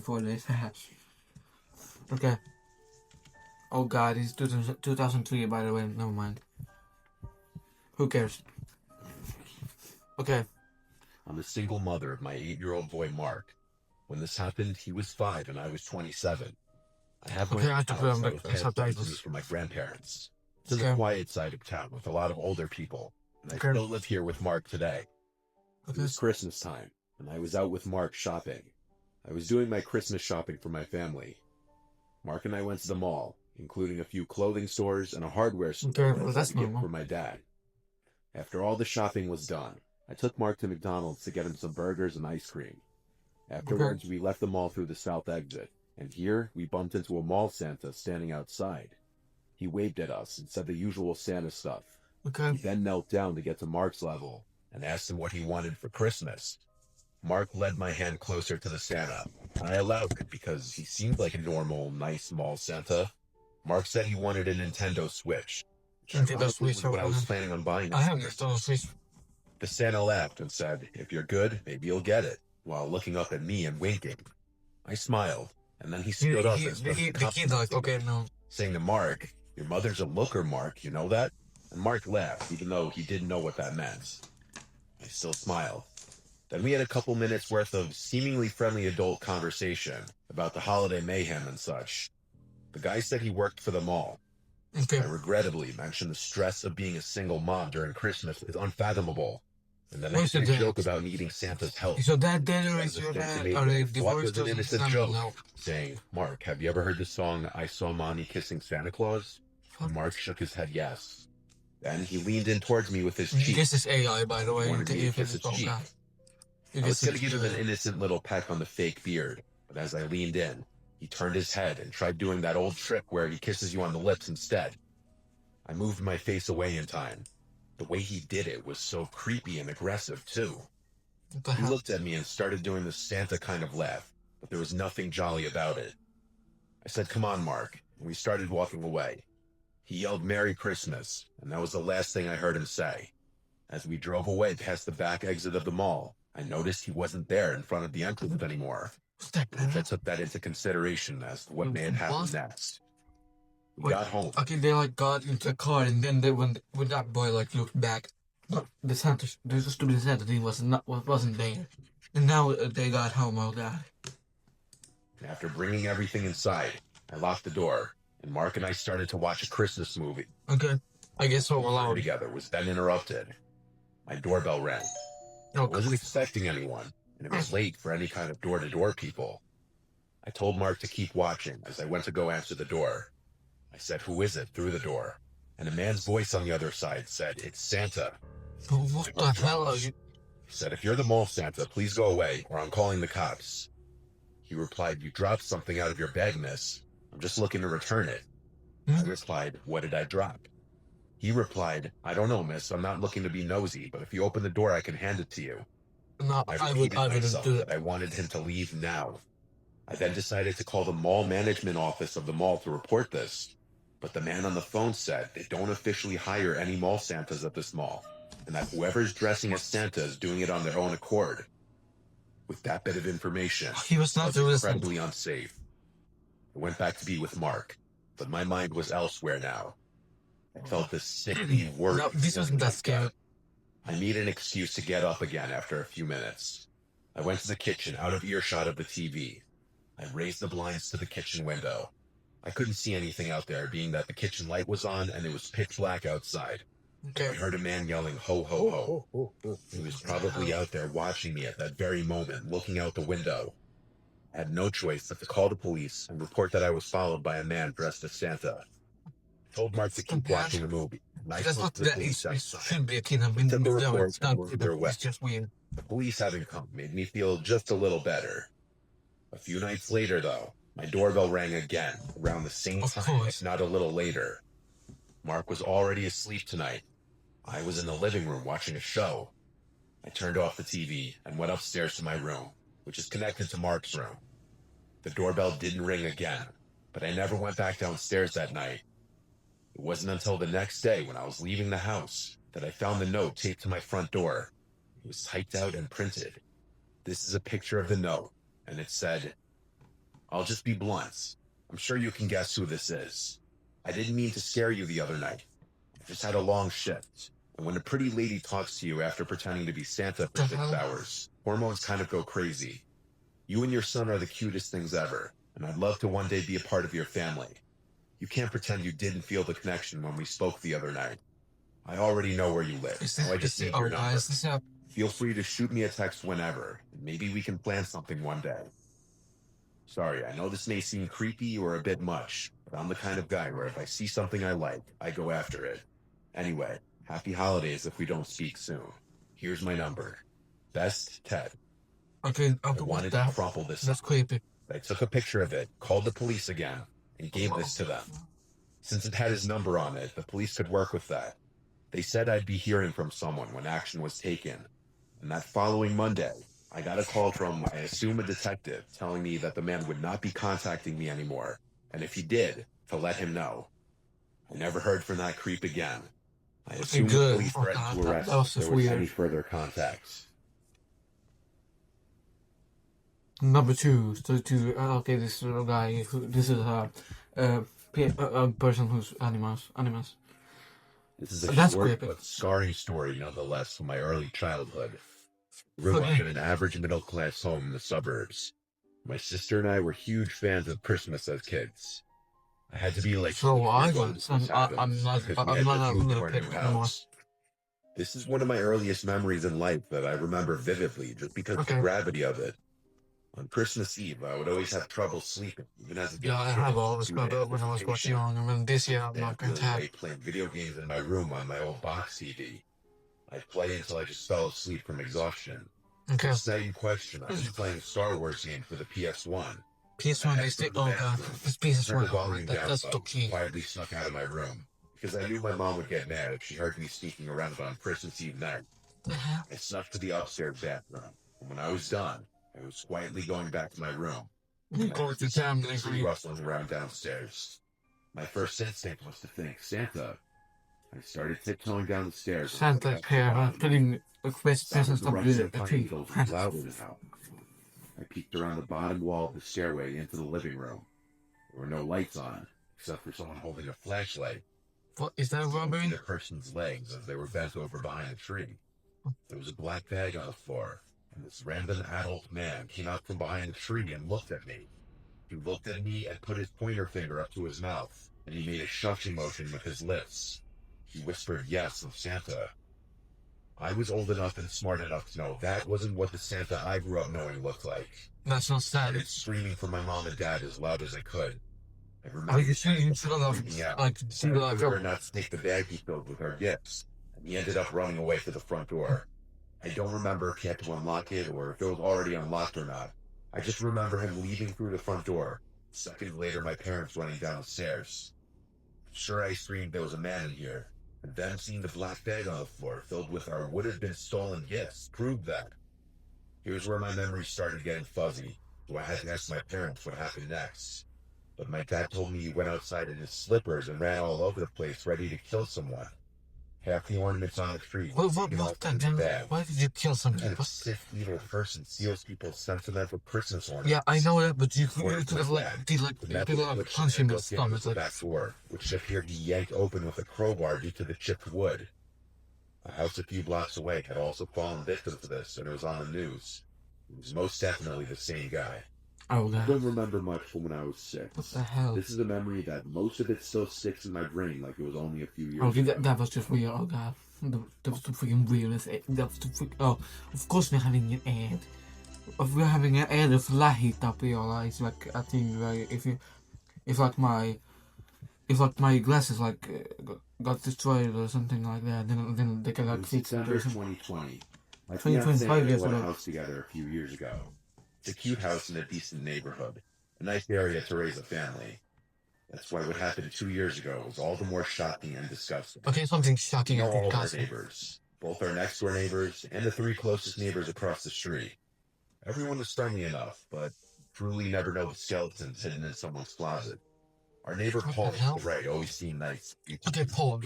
4 days. Okay. Oh god, it's 2003 by the way, never mind. Who cares? Okay. I'm the single mother of my 8-year-old boy, Mark. When this happened, he was 5 and I was 27. I have my Okay, I own have to put house on that was the passed down to me subtitles. from my grandparents. It's in the Okay. quiet side of town with a lot of older people, and I Okay. still live here with Mark today. It Okay. was Christmas time, and I was out with Mark shopping. I was doing my Christmas shopping for my family. Mark and I went to the mall, including a few clothing stores and a hardware store Okay, well, that's to get normal. for my dad. After all the shopping was done, I took Mark to McDonald's to get him some burgers and ice cream. Afterwards, we left the mall through the south exit, and here we bumped into a mall Santa standing outside. He waved at us and said the usual Santa stuff. Okay. He then knelt down to get to Mark's level and asked him what he wanted for Christmas. Mark led my hand closer to the Santa, and I allowed it because he seemed like a normal, nice mall Santa. Mark said he wanted a Nintendo Switch. Nintendo Switch. What I was planning on buying. I have Nintendo Switch. The Santa laughed and said, "If you're good, maybe you'll get it," while looking up at me and winking. I smiled, and then he stood up and started okay, no. saying to Mark, "Your mother's a looker, Mark, you know that?" And Mark laughed, even though he didn't know what that meant. I still smiled. Then we had a couple minutes worth of seemingly friendly adult conversation about the holiday mayhem and such. The guy said he worked for the mall. Okay. I regrettably mentioned the stress of being a single mom during Christmas is unfathomable. And then I made a joke about needing Santa's help. So that dead or is your dad? Are they divorced? An innocent joke, saying, "Mark, have you ever heard the song I Saw Mommy Kissing Santa Claus?" And Mark shook his head yes. Then he leaned in towards me with his cheek. This is AI, by the way. Wanted me to kiss his cheek. I was going to give him an innocent little peck on the fake beard, but as I leaned in, he turned his head and tried doing that old trick where he kisses you on the lips instead. I moved my face away in time. The way he did it was so creepy and aggressive, too. He looked at me and started doing the Santa kind of laugh, but there was nothing jolly about it. I said, "Come on, Mark," and we started walking away. He yelled "Merry Christmas," and that was the last thing I heard him say. As we drove away past the back exit of the mall, I noticed he wasn't there in front of the entrance anymore. I took that into consideration as to what may have happened next. We got home. Okay, they got into the car, and then when that boy looked back, the stupid Santa thing wasn't there, and now they got home. Oh god! After bringing everything inside, I locked the door, and Mark and I started to watch a Christmas movie. Okay, I guess so. Allowed together was then interrupted. My doorbell rang. I wasn't expecting anyone, and it was late for any kind of door-to-door people. I told Mark to keep watching as I went to go answer the door. I said, "Who is it?" through the door, and a man's voice on the other side said, "It's Santa." What the hell are you? He said, "If you're the mall Santa, please go away, or I'm calling the cops." He replied, "You dropped something out of your bag, miss. I'm just looking to return it." I replied, "What did I drop?" He replied, "I don't know, miss. I'm not looking to be nosy, but if you open the door, I can hand it to you." No, I wouldn't do it. I wanted him to leave now. I then decided to call the mall management office of the mall to report this. But the man on the phone said they don't officially hire any mall Santas at this mall, and that whoever's dressing as Santa is doing it on their own accord. With that bit of information, he was not incredibly unsafe. I went back to be with Mark, but my mind was elsewhere now. I felt this sickly worry. No, this wasn't that scary. I made an excuse to get up again after a few minutes. I went to the kitchen out of earshot of the TV. I raised the blinds to the kitchen window. I couldn't see anything out there, being that the kitchen light was on and it was pitch black outside. Okay. I heard a man yelling, "Ho, ho, ho." He was probably out there watching me at that very moment, looking out the window. I had no choice but to call the police and report that I was followed by a man dressed as Santa. I told Mark to keep watching the movie. That's not that it shouldn't be a kid. It's just weird. The police having come made me feel just a little better. A few nights later, though, my doorbell rang again, around the same time, if not a little later. Mark was already asleep tonight. I was in the living room watching a show. I turned off the TV and went upstairs to my room, which is connected to Mark's room. The doorbell didn't ring again, but I never went back downstairs that night. It wasn't until the next day when I was leaving the house that I found the note taped to my front door. It was typed out and printed. This is a picture of the note, and it said, I'll just be blunt. I'm sure you can guess who this is. I didn't mean to scare you the other night. I just had a long shift. And when a pretty lady talks to you after pretending to be Santa for 6 hours, hormones kind of go crazy. You and your son are the cutest things ever, and I'd love to one day be a part of your family. You can't pretend you didn't feel the connection when we spoke the other night. I already know where you live, so I just need your number. Feel free to shoot me a text whenever, and maybe we can plan something one day. Sorry, I know this may seem creepy or a bit much, but I'm the kind of guy where if I see something I like, I go after it. Anyway, happy holidays if we don't speak soon. Here's my number. Best, Ted. Okay, I wanted to crumple this. That's creepy. I took a picture of it, called the police again, and gave this to them. Since it had his number on it, the police could work with that. They said I'd be hearing from someone when action was taken. And that following Monday, I got a call from, I assume, a detective telling me that the man would not be contacting me anymore, and if he did, to let him know. I never heard from that creep again. I assume the police threatened to arrest if there was any further contacts. Number 2, okay, this little guy, this is a person who's animals. This is a short but scarring story, nonetheless, from my early childhood. Grew up in an average middle-class home in the suburbs. My sister and I were huge fans of Christmas as kids. I had to be like... So I was. I'm not a pig anymore. This is one of my earliest memories in life that I remember vividly, just because of the gravity of it. On Christmas Eve, I would always have trouble sleeping, even as a kid. Yeah, I have always got it when I was quite young. I mean, this year I'm not going to have. Playing video games in my room on my old box TV. I'd play until I just fell asleep from exhaustion. Okay. Same question. I was playing a Star Wars game for the PS1. PS1, they stick. Oh god, this PS1. That's the key. Quietly snuck out of my room because I knew my mom would get mad if she heard me sneaking around on Christmas Eve night. I snuck to the upstairs bathroom, and when I was done, I was quietly going back to my room. You go to town, rustling around downstairs. My first instinct was to think Santa. I started tiptoeing down the stairs. Santa's here, putting the presents up to the tree. I peeked around the bottom wall of the stairway into the living room. There were no lights on, except for someone holding a flashlight. What is that, robbery? The person's legs as they were bent over behind a tree. There was a black bag on the floor, and this random adult man came out from behind the tree and looked at me. He looked at me and put his pointer finger up to his mouth, and he made a shushing motion with his lips. He whispered yes of Santa. I was old enough and smart enough to know that wasn't what the Santa I grew up knowing looked like. That's not sad. I started screaming for my mom and dad as loud as I could. I remember not to take the bag he filled with our gifts, and he ended up running away to the front door. I don't remember if he had to unlock it or if it was already unlocked or not. I just remember him leaving through the front door. Seconds later, my parents running down the stairs. Sure, I screamed there was a man in here. And then seeing the black bag on the floor filled with our would-have-been stolen gifts proved that. Here's where my memories started getting fuzzy, so I had to ask my parents what happened next. But my dad told me he went outside in his slippers and ran all over the place ready to kill someone. Half the ornaments on the tree. Why did you kill some people? A sick, evil person steals people's sentimental Christmas ornaments. Yeah, I know that, but you could have punch him in the stomach. Back door, which appeared to be yanked open with a crowbar due to the chipped wood. A house a few blocks away had also fallen victim to this, and it was on the news. It was most definitely the same guy. Oh, God. I don't remember much from when I was 6. What the hell? This is a memory that most of it still sticks in my brain like it was only a few years ago. Okay, that was just real. Oh, God. That was too freaking real. That was too freaking... Oh, of course we're having an ad. If we're having an ad of light up here, like, I think, like, if my glasses, like, got destroyed or something like that, then they can, like, fix it. December 2020. My 2025 years ago. ago. A house together a few years ago. It's a cute house in a decent neighborhood. A nice area to raise a family. That's why what happened 2 years ago was all the more shocking and disgusting. Okay, something shocking and all disgusting. Our neighbors, both our next door neighbors and the 3 closest neighbors across the street. Everyone was friendly enough, but truly never know the skeletons hidden in someone's closet. Our neighbor Paul, right, always seemed nice. Okay, Paul.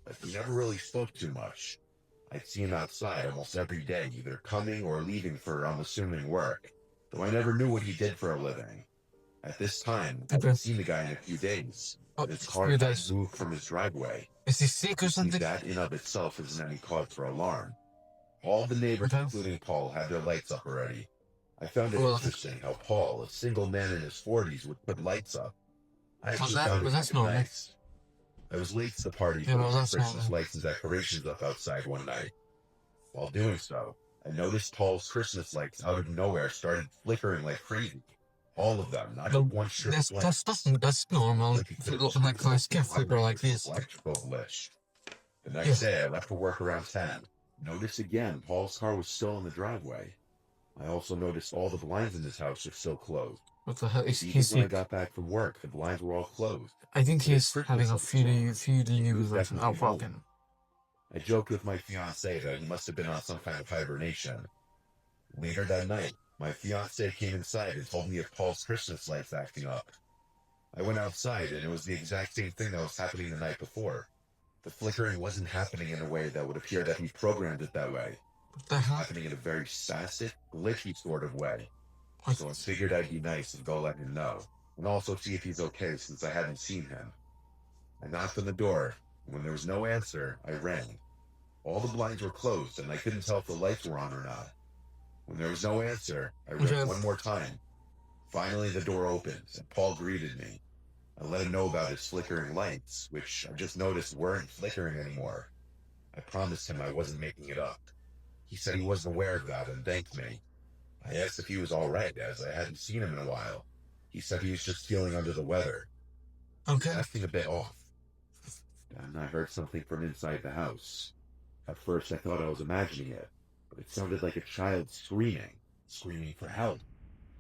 But he never really spoke too much. I'd see him outside almost every day, either coming or leaving for unassuming work, though I never knew what he did for a living. At this time, I Okay. hadn't seen the guy in a few days, Oh, but his car few hadn't days. moved from his driveway. Is he sick or See, something? that in of itself isn't any cause for alarm. All the neighbors, Okay. including Paul, had their lights up already. I found it Well, interesting how Paul, a single man in his 40s, would put lights up. I actually that- found well, it that's kind of normal. nice. I was late to the party, Yeah, well, putting that's Christmas normal. lights and decorations up outside one night. While doing so, I noticed Paul's Christmas lights out of nowhere started flickering like crazy. All of them, not Well, one strip of light. that's normal. Like If it looking like cars can flicker like this. Electrical glitch. The next day, I left for work around 10. Noticed again, Paul's car was still in the driveway. I also noticed all the blinds in his house are still closed. What the hell? Even He's when I sick. got back from work, the blinds were all closed. I think he's Christmas having a was few definitely days or home. fucking. I joked with my fiance that he must have been on some kind of hibernation. Later that night, my fiance came inside and told me of Paul's Christmas lights acting up. I went outside and it was the exact same thing that was happening the night before. The flickering wasn't happening in a way that would appear that he programmed it that way. What the hell? Happening in a very spastic, glitchy sort of way. What? So I figured I'd be nice and go let him know, and also see if he's okay since I hadn't seen him. I knocked on the door, and when there was no answer, I rang. All the blinds were closed, and I couldn't tell if the lights were on or not. When there was no answer, I rang one more time. Finally, the door opened, and Paul greeted me. I let him know about his flickering lights, which I just noticed weren't flickering anymore. I promised him I wasn't making it up. He said he wasn't aware of that and thanked me. I asked if he was all right, as I hadn't seen him in a while. He said he was just feeling under the weather. Okay. Acting a bit off. Then I heard something from inside the house. At first I thought I was imagining it, but it sounded like a child screaming for help.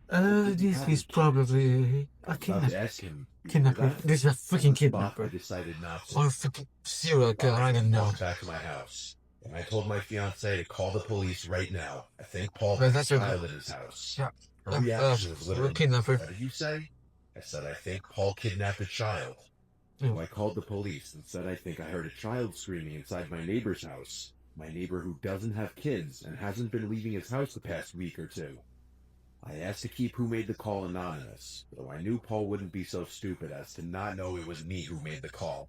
This is probably a kidnapper. Kidnapper. This is a freaking I kidnapper. decided not to. Or a freaking serial killer, I don't know. Walked back to my house, and I told my fiance to call the police right now. I think Paul Well, has that's a a- child in his house. Yeah. Her reaction was literally, kidnapper. what did you say? I said, I think Paul kidnapped a child. Yeah. So I called the police and said I think I heard a child screaming inside my neighbor's house. My neighbor who doesn't have kids and hasn't been leaving his house the past week or two. I asked to keep who made the call anonymous, though I knew Paul wouldn't be so stupid as to not know it was me who made the call.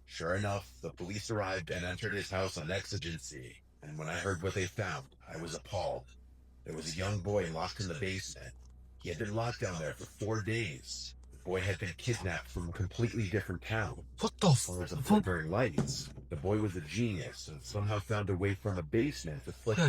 Sure enough, the police arrived and entered his house on exigency, and when I heard what they found, I was appalled. There was a young boy locked in the basement. He had been locked down there for 4 days. The boy had been kidnapped from a completely different town. What the As far as the fuck? flickering lights, the boy was a genius and somehow found a way from a basement to flicker. Yeah,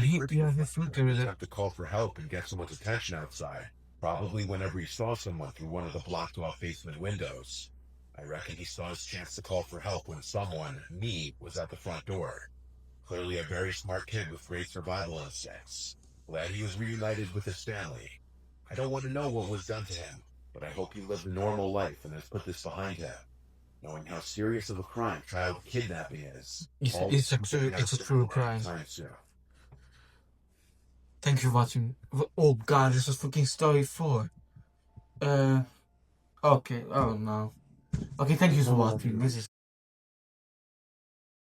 he flickered He'd it. have to call for help and get someone's attention outside. Probably whenever he saw someone through one of the blocked-off basement windows. I reckon he saw his chance to call for help when someone, me, was at the front door. Clearly a very smart kid with great survival instincts. Glad he was reunited with his family. I don't want to know what was done to him, but I hope he lived a normal life and has put this behind him. Knowing how serious of a crime child kidnapping is. It's a true crime. Time soon. Thank you for watching. Oh god, this is fucking story 4. Okay, oh no. Okay, thank you for watching. This is